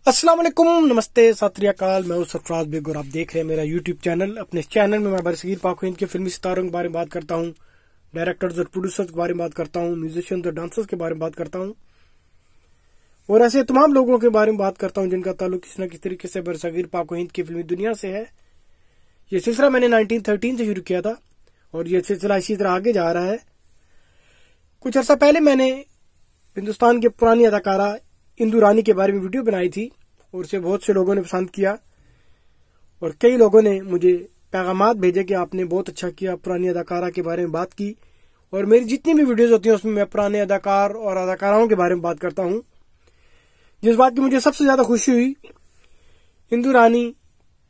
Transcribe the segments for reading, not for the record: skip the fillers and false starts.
अस्सलाम वालेकुम, नमस्ते, सत श्री अकाल। मैं हूं सरफराज बेग और आप देख रहे हैं मेरा यूट्यूब चैनल। अपने चैनल में मैं बरसगीर पाक हिंद के फिल्मी सितारों के बारे में बात करता हूं, डायरेक्टर्स और प्रोड्यूसर्स के बारे में बात करता हूं, म्यूजिशियंस और डांसर्स के बारे में बात करता हूं और ऐसे तमाम लोगों के बारे में बात करता हूं जिनका ताल्लुक किसी न किसी तरीके से बरसगीर पाक हिंद की फिल्मी दुनिया से है। ये सिलसिला मैंने 1913 से शुरू किया था और ये सिलसिला इसी तरह आगे जा रहा है। कुछ अर्सा पहले मैंने हिंदुस्तान की पुरानी अदाकारा इंदु रानी के बारे में वीडियो बनाई थी और उसे बहुत से लोगों ने पसंद किया और कई लोगों ने मुझे पैगामात भेजे कि आपने बहुत अच्छा किया, पुरानी अदाकारा के बारे में बात की। और मेरी जितनी भी वीडियोस होती हैं उसमें मैं पुराने अदाकार और अदाकाराओं के बारे में बात करता हूं। जिस बात की मुझे सबसे ज्यादा खुशी हुई, इंदु रानी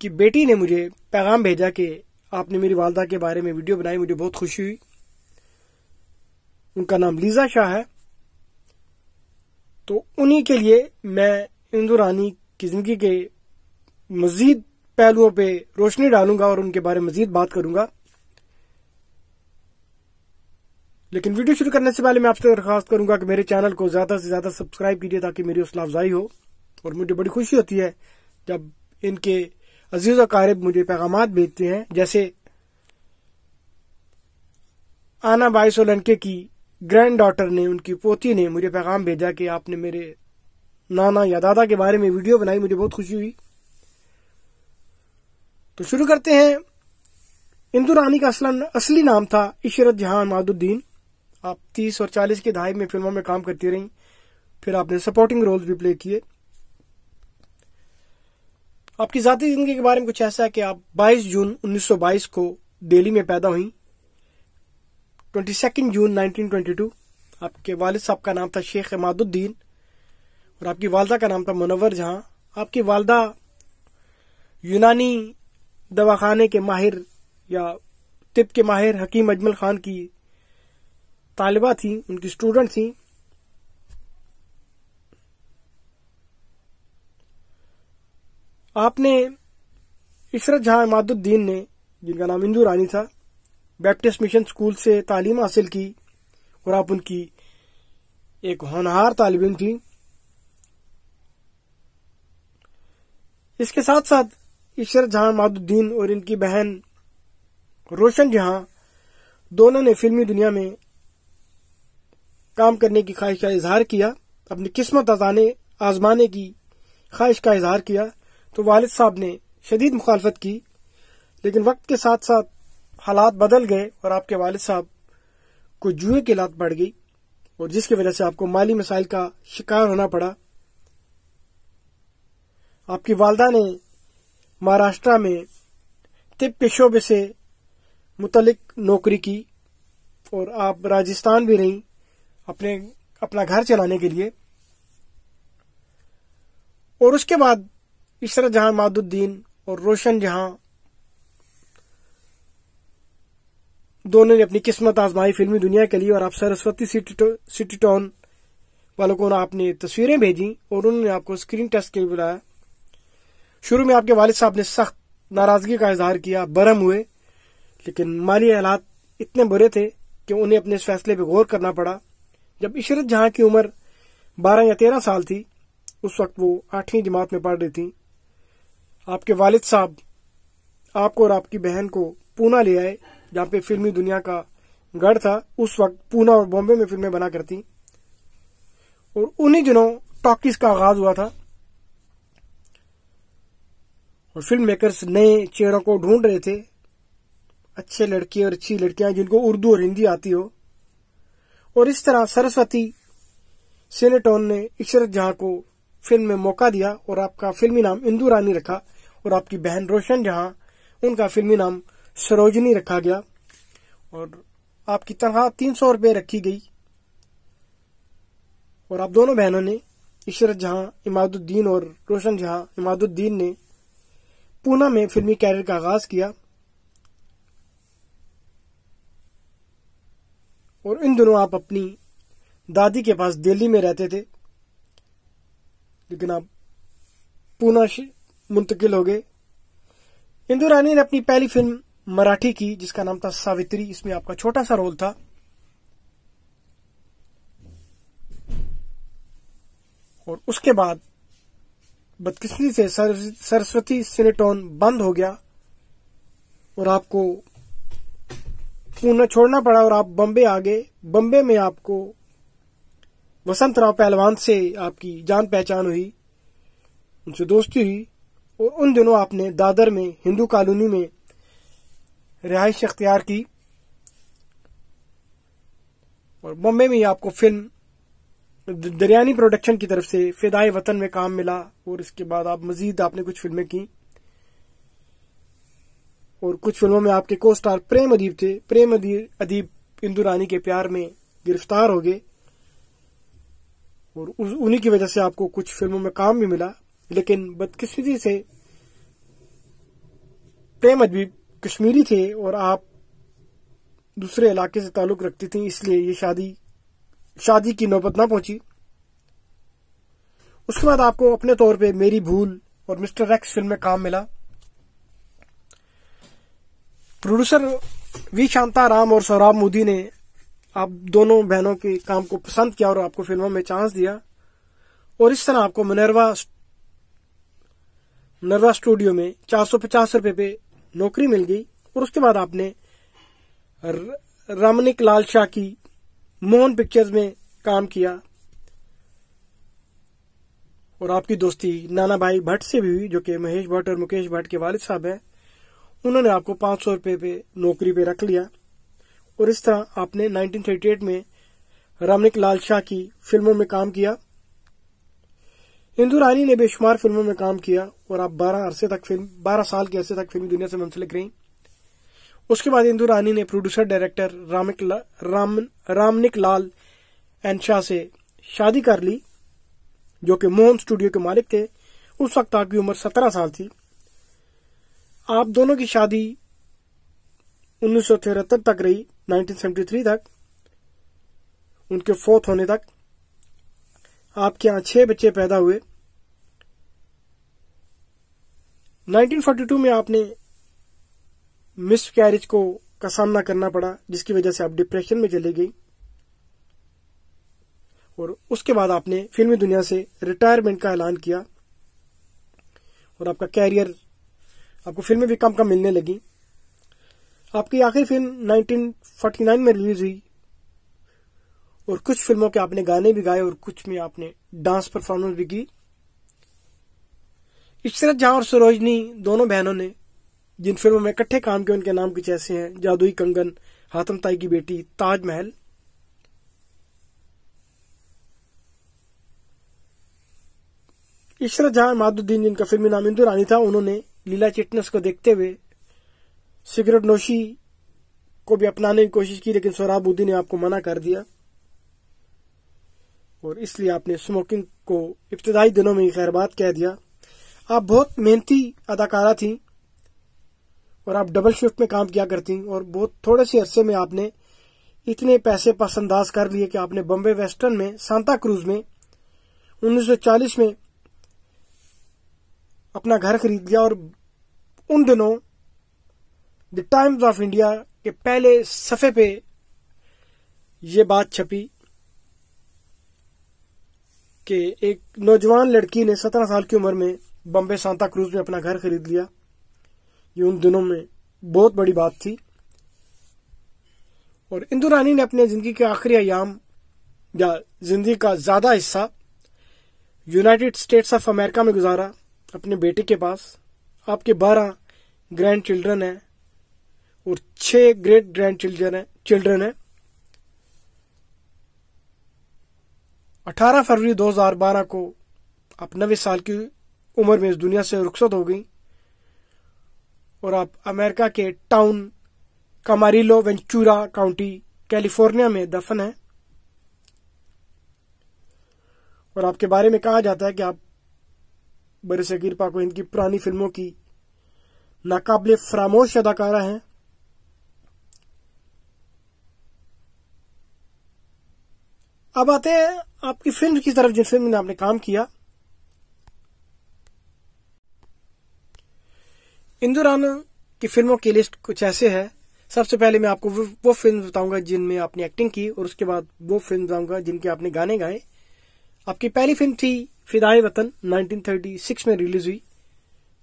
की बेटी ने मुझे पैगाम भेजा कि आपने मेरी वालदा के बारे में वीडियो बनाई, मुझे बहुत खुशी हुई। उनका नाम लीजा शाह है। तो उन्हीं के लिए मैं इंदु रानी की जिंदगी के मजीद पहलुओं पे रोशनी डालूंगा और उनके बारे में मजीद बात करूंगा। लेकिन वीडियो शुरू करने से पहले मैं आपसे दरख्वास्त करूंगा कि मेरे चैनल को ज्यादा से ज्यादा सब्सक्राइब कीजिए ताकि मेरी हौसला अफजाई हो। और मुझे बड़ी खुशी होती है जब इनके अजीज अकारिब मुझे पैगामात भेजते हैं, जैसे आना बाई सोलंके की ग्रैंड डॉटर ने, उनकी पोती ने मुझे पैगाम भेजा कि आपने मेरे नाना या दादा के बारे में वीडियो बनाई, मुझे बहुत खुशी हुई। तो शुरू करते हैं। इंदु रानी का असली नाम था इशरत जहां इमादुद्दीन। आप 30 और 40 के दहाई में फिल्मों में काम करती रहीं, फिर आपने सपोर्टिंग रोल्स भी प्ले किए। आपकी जाती जिंदगी के बारे में कुछ ऐसा है कि आप 22 जून 1922 को दिल्ली में पैदा हुई। 22 जून 1922 आपके वालिद साहब का नाम था शेख इमादुद्दीन और आपकी वालदा का नाम था मुनव्वर जहां। आपकी वालदा यूनानी दवाखाने के माहिर या तिब के माहिर हकीम अजमल खान की तालिबा थी, उनकी स्टूडेंट थी। आपने इशरत जहां इमादुद्दीन ने, जिनका नाम इंदु रानी था, बैप्टिस्ट मिशन स्कूल से तालीम हासिल की और आप उनकी एक होनहार तालिब इल्म थी। इसके साथ साथ इशरत जहां इमादुद्दीन और इनकी बहन रोशन जहां दोनों ने फिल्मी दुनिया में काम करने की ख्वाहिश का इजहार किया, अपनी किस्मत आजमाने की ख्वाहिश का इजहार किया। तो वालिद साहब ने शदीद मुखालफत की, लेकिन वक्त के साथ साथ हालात बदल गए और आपके वालिद साहब को जुए की लत पड़ गई और जिसकी वजह से आपको माली मसाइल का शिकार होना पड़ा। आपकी वालदा ने महाराष्ट्र में तिब के शोबे से मुतलिक नौकरी की और आप राजस्थान भी रहीं अपना घर चलाने के लिए। और उसके बाद इशरत जहां इमादुद्दीन और रोशन जहां दोनों ने अपनी किस्मत आजमाई फिल्मी दुनिया के लिए और आप सरस्वती सिटी टाउन वालों को आपने तस्वीरें भेजी और उन्होंने आपको स्क्रीन टेस्ट के लिए बुलाया। शुरू में आपके वालिद साहब ने सख्त नाराजगी का इजहार किया, बरहम हुए, लेकिन माली हालात इतने बुरे थे कि उन्हें अपने इस फैसले पर गौर करना पड़ा। जब इशरत जहां की उम्र 12 या 13 साल थी, उस वक्त वो 8वीं जमात में पढ़ रही थी, आपके वालिद साहब आपको और आपकी बहन को पूना ले आए, जहां पे फिल्मी दुनिया का गढ़ था। उस वक्त पूना और बॉम्बे में फिल्में बना करती और उन्हीं दिनों टॉकीज का आगाज हुआ था और फिल्म मेकर्स नए चेहरों को ढूंढ रहे थे, अच्छे लड़के और अच्छी लड़कियां जिनको उर्दू और हिंदी आती हो। और इस तरह सरस्वती सिनेटोन ने इशरत जहां को फिल्म में मौका दिया और आपका फिल्मी नाम इंदु रानी रखा और आपकी बहन रोशन जहां, उनका फिल्मी नाम सरोजनी रखा गया और आपकी तनख्वाह 300 रुपये रखी गई। और आप दोनों बहनों ने, इशरत जहां इमादुद्दीन और रोशन जहां इमादुद्दीन ने, पूना में फिल्मी कैरियर का आगाज किया। और इन दिनों आप अपनी दादी के पास दिल्ली में रहते थे, लेकिन आप पूना मुंतकिल हो गए। इंदु रानी ने अपनी पहली फिल्म मराठी की जिसका नाम था सावित्री, इसमें आपका छोटा सा रोल था। और उसके बाद बदकिस्मती से सरस्वती सिनेटोन बंद हो गया और आपको पुणे छोड़ना पड़ा और आप बम्बे आ गए। बम्बे में आपको वसंतराव पहलवान से आपकी जान पहचान हुई, उनसे दोस्ती हुई और उन दिनों आपने दादर में हिंदू कॉलोनी में रिहाइश अख्तियार की और बम्बे में ही आपको फिल्म दरियानी प्रोडक्शन की तरफ से फिदाए वतन में काम मिला और इसके बाद आप मजीद आपने कुछ फिल्में की और कुछ फिल्मों में आपके को स्टार प्रेम अदीब थे। प्रेम अदीब इंदु रानी के प्यार में गिरफ्तार हो गए और उन्हीं की वजह से आपको कुछ फिल्मों में काम भी मिला, लेकिन बदकिस्मती से प्रेम अदीब कश्मीरी थे और आप दूसरे इलाके से ताल्लुक रखती थी, इसलिए ये शादी की नौबत ना पहुंची। उसके बाद आपको अपने तौर पे मेरी भूल और मिस्टर एक्स फिल्म में काम मिला। प्रोड्यूसर वी शांताराम और सौराब मोदी ने आप दोनों बहनों के काम को पसंद किया और आपको फिल्मों में चांस दिया और इस तरह आपको मिनर्वा स्टूडियो में 450 रुपए पे नौकरी मिल गई और उसके बाद आपने रामनिक लाल शाह की मोहन पिक्चर्स में काम किया और आपकी दोस्ती नाना भाई भट्ट से भी हुई, जो कि महेश भट्ट और मुकेश भट्ट के वालिद साहब हैं। उन्होंने आपको 500 रुपए पे नौकरी पे रख लिया और इस तरह आपने 1938 में रामनिक लाल शाह की फिल्मों में काम किया। इंदु रानी ने बेशुमार फिल्मों में काम किया और आप 12 साल के अरसे तक फिल्मी दुनिया से मुंसलिक रहीं। उसके बाद इंदु रानी ने प्रोड्यूसर डायरेक्टर रामनिक लाल एन शाह से शादी कर ली, जो कि मोहन स्टूडियो के मालिक थे। उस वक्त आपकी उम्र 17 साल थी। आप दोनों की शादी 1973 तक रही, 1973 तक, उनके फोत होने तक। आपके यहाँ 6 बच्चे पैदा हुए। 1942 में आपने मिस कैरिज का सामना करना पड़ा, जिसकी वजह से आप डिप्रेशन में चली गई और उसके बाद आपने फिल्मी दुनिया से रिटायरमेंट का ऐलान किया और आपका कैरियर, आपको फिल्में भी कम मिलने लगी। आपकी आखिरी फिल्म 1949 में रिलीज हुई और कुछ फिल्मों के आपने गाने भी गाए और कुछ में आपने डांस परफॉर्मेंस भी की। इशरत जहां और सरोजनी दोनों बहनों ने जिन फिल्मों में इकट्ठे काम किए उनके नाम कुछ ऐसे हैं: जादुई कंगन, हातम ताई की बेटी, ताजमहल। इशरत जहां मादुद्दीन, जिनका फिल्मी नाम इंदु रानी था, उन्होंने लीला चिटनेस को देखते हुए सिगरेट नोशी को भी अपनाने की कोशिश की, लेकिन सोहराबुद्दी ने आपको मना कर दिया और इसलिए आपने स्मोकिंग को इब्तदाई दिनों में ही खैरबाद कह दिया। आप बहुत मेहनती अदाकारा थी और आप डबल शिफ्ट में काम किया करती और बहुत थोड़े से अरसे में आपने इतने पैसे पसंदाज कर लिए कि आपने बॉम्बे वेस्टर्न में सांता क्रूज में 1940 में अपना घर खरीद लिया और उन दिनों द टाइम्स ऑफ इंडिया के पहले सफे पे ये बात छपी कि एक नौजवान लड़की ने 17 साल की उम्र में बॉम्बे सांता क्रूज में अपना घर खरीद लिया। ये उन दिनों में बहुत बड़ी बात थी और इंदु रानी ने अपने जिंदगी के आखिरी अयाम या जिंदगी का ज्यादा हिस्सा यूनाइटेड स्टेट्स ऑफ अमेरिका में गुजारा, अपने बेटे के पास। आपके 12 ग्रैंड चिल्ड्रन हैं और 6 ग्रेट ग्रैंड चिल्ड्रन हैं। 18 फरवरी 2012 को आप 90 साल की उम्र में इस दुनिया से रुखसत हो गई और आप अमेरिका के टाउन कमारिलो वेंचुरा काउंटी कैलिफोर्निया में दफन है और आपके बारे में कहा जाता है कि आप बरसगीर पाक हिंद की पुरानी फिल्मों की नाकाबिले फरामोश अदाकारा हैं। अब आते हैं आपकी फिल्म की तरफ, जिन फिल्म में आपने काम किया। इंदु रानी की फिल्मों की लिस्ट कुछ ऐसे है। सबसे पहले मैं आपको वो फिल्म बताऊंगा जिनमें आपने एक्टिंग की और उसके बाद वो फिल्म बताऊंगा जिनके आपने गाने गाए। आपकी पहली फिल्म थी फिदाए वतन 1936 में रिलीज हुई,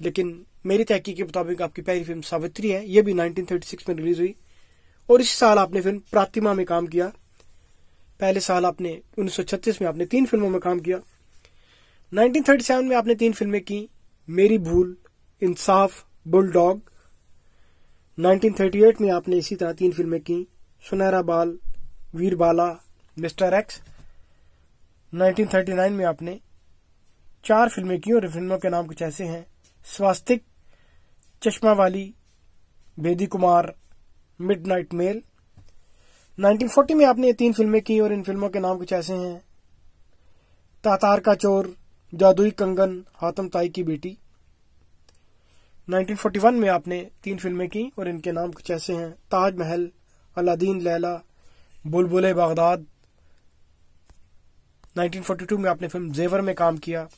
लेकिन मेरी तहकीक के मुताबिक आपकी पहली फिल्म सावित्री है, यह भी 1936 में रिलीज हुई। और इसी साल आपने फिल्म प्रातिमा में काम किया। पहले साल आपने 1936 में आपने 3 फिल्मों में काम किया। 1937 में आपने 3 फिल्में की, मेरी भूल, इंसाफ, बुलडॉग। 1938 में आपने इसी तरह 3 फिल्में की, सुनहरा बाल, वीरबाला, मिस्टर एक्स। 1939 में आपने 4 फिल्में की और फिल्मों के नाम कुछ ऐसे हैं, स्वास्तिक, चश्मा वाली, बेदी कुमार, मिडनाइट मेल। 1940 में आपने 3 फिल्में की और इन फिल्मों के नाम कुछ ऐसे हैं, तातार का चोर, जादुई कंगन, हातम ताई की बेटी। 1941 में आपने 3 फिल्में की और इनके नाम कुछ ऐसे हैं, ताजमहल, अलादीन लैला, बुलबुल बागदाद। 1942 में आपने फिल्म जेवर में काम किया।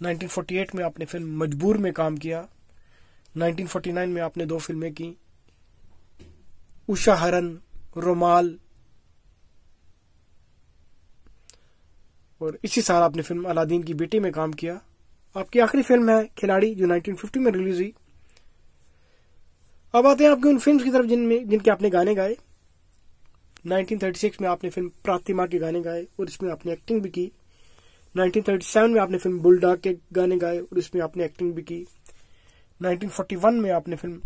1948 में आपने फिल्म मजबूर में काम किया। 1949 में आपने 2 फिल्में की, उषा हरन, रोमाल। और इसी साल आपने फिल्म अलादीन की बेटी में काम किया। आपकी आखिरी फिल्म है खिलाड़ी, जो 1950 में रिलीज हुई। अब आते हैं आपकी उन फिल्म्स की तरफ जिनके आपने गाने गाए। 1936 में आपने फिल्म प्रातिमा के गाने गाए और इसमें आपने एक्टिंग भी की। 1937 में आपने फिल्म बुलडॉग के गाने गाए और इसमें आपने एक्टिंग भी की। 1941 में आपने फिल्म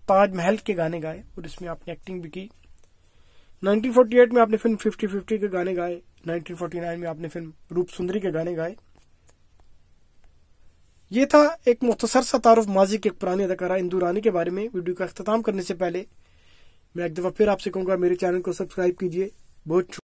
ताजमहल के गाने गाए और इसमें आपने एक्टिंग भी की। 1948 में आपने फिल्म 50-50 के गाने गाए। 1949 में आपने फिल्म रूप सुंदरी के गाने गाए। ये था एक मुख्तसर सा तारुफ माजी के एक पुरानी अदाकारा इंदु रानी के बारे में। वीडियो का अख्ताम करने से पहले मैं एक दफा फिर आपसे कहूंगा, मेरे चैनल को सब्सक्राइब कीजिए। बहुत